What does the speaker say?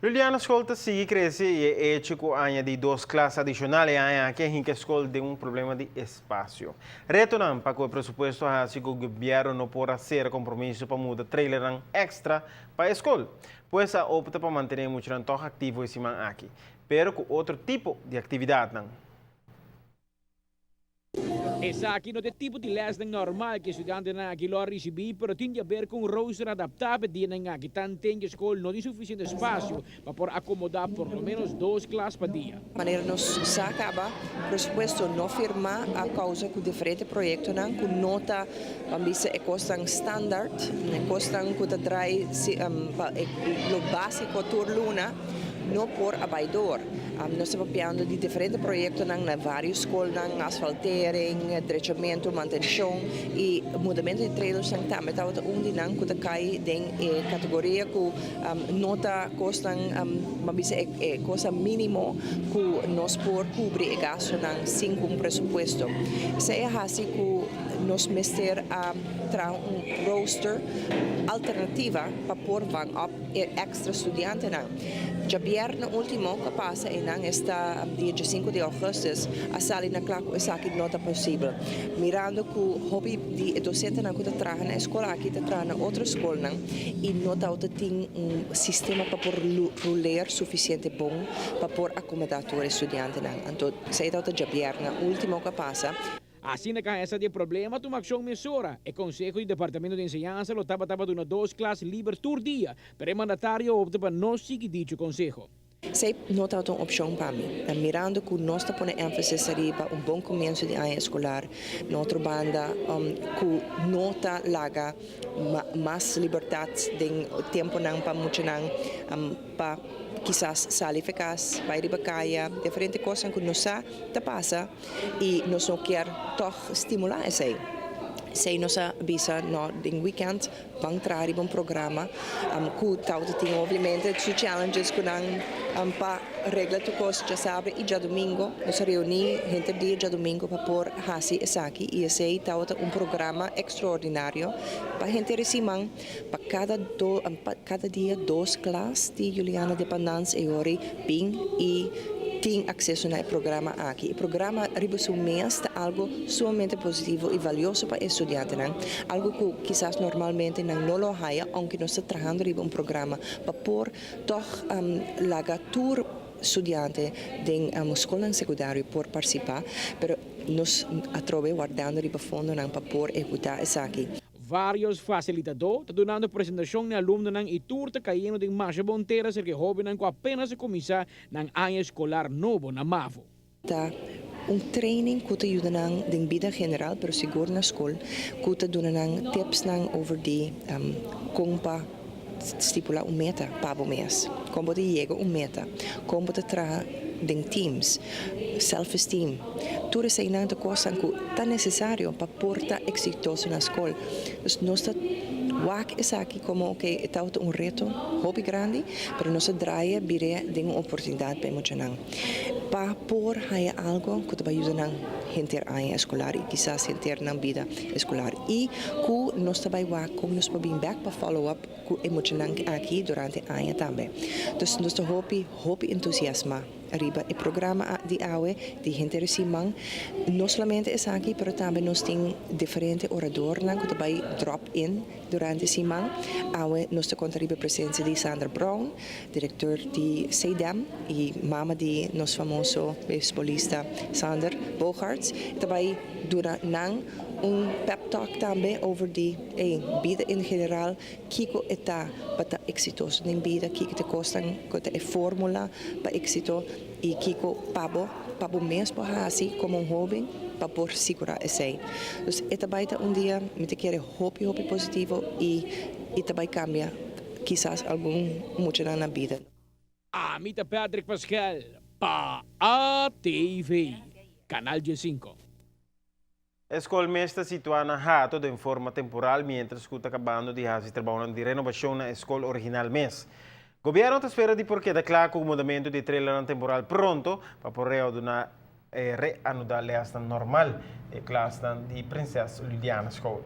Juliana Escola sigue crescendo e é hecho añadir duas classes adicionais aqui em que a escola tem problema de espaço. Retornando para o presupuesto, assim que o governo não pode ser compromisso para mudar trailer extra para a escola, pois a opta para manter muito ativo esse man aqui, pero com outro tipo de atividade. Essa aqui não é tipo de lesson normal que estudante na aqui lo recebi, pero tem a ver com um roster adaptável de na aqui tem que escola não tem suficiente espaço para acomodar por lo menos 2 classes por dia. Maneira nos sacaba presupuesto não firma a causa com diferente projeto não com nota ambisa é costan standard, costan com trai lo básico tur luna não por abaidor. Nós estamos piando de diferentes projetos na várias escolas, asfaltering, drechamento, manutenção e mudamento de trailers também. Então, onde não que cai em categoria com nota costam, mas é coisa mínimo que nós por cobrir gasto não sem um presupuesto. Se é assim que nós mester a roster alternativa para pôr van op extra estudante não. Já viernes último que passa esta dia 5 de agosto a sala na claque essa aqui nota possível. Mirando que o hobby de docente não que trabalha na escola aqui trabalha na outra escola não e nota outra tem sistema para pôr ruler suficiente bom para pôr acomodar o estudante não. Então, se é outra já viernes último que passa. Assim que essa de problema, tu ação mesura. O Conselho do Departamento de Enseñanza lo estava dando 2 classes livres por dia, pero o mandatário opta para não seguir dicho conselho. Sei nota uma opção para mim. Mirando que nós está pondo ênfase para bom começo de ano escolar, noutra banda que nota laga mais liberdade de tempo não para muito não para quizás sair eficaz, para ir bacaia, diferentes coisas que nós está passa e nós não quer toch estimular isso aí. Se nós avisa no weekend vão trazer um programa que tem obviamente os challenges que não para regra tu coisa já sabe e já domingo nós reunimos gente dia já domingo para pôr hasi essa aqui e esse um programa extraordinário para gente receber para cada dia 2 classes de Juliana Dependance e ori bem e tem acesso ao programa aqui. O programa Ribosu mês é algo sumamente positivo e valioso para o estudante. Não? Algo que quizás normalmente não lo haya, aunque nós estamos trabalhando em programa para pôr toch lagatur estudante de escola secundária por participar, pero nós atrove guardando riba fundo para pôr executar isso aqui. Vários facilitadores estão dando apresentação de alunos e tour te caindo de marcha bonteira ser que jovem com apenas a começar na ano escolar novo na MAVO. Training que te ajuda na vida geral, pero seguro na escola, que te dá tips over de como estipular meta para o mês, como te chega meta, como te traga de teams, self-esteem. Tudo isso é coisa que é necessário para portar exitoso na escola. Nós WAC é aqui como que é reto, hobby grande, mas nós traia bire de uma oportunidade para emocionar. Para pôr algo que te vai ajudar a gente a escolar e quizás gente na vida escolar. E que nós também WAC como nós podemos back para follow-up que emocionar aqui durante a ano também. Então, nós hobby entusiasma. Arriba o programa de AUE, de gente recebam, não somente é aqui, mas também nós temos diferentes oradores que também drop-in durante a semana. AUE, nós temos a presença de Sandra Brown, diretor de CEDAM, e mama de nosso famoso beisbolista Sander Bogarts. Também durante pep talk também over de vida em geral, kiko está para exitoso na vida, kiko te costan, que é fórmula para êxito e kiko pabo mesmo assim como hobby para por segurar esse. Então, também dia me te quer hobby positivo e também cambia quizás algum muito na vida. Amita Patrick Pascal para a TV, Canal G5. A escola está situada na Hato de forma temporal, mientras que está acabando de fazer trabalho de renovação na escola original mês. O governo está esperando de porque declara que o mudamento de trailer temporal pronto para poder reanudar a normal a classe de Princesa Juliana Escola.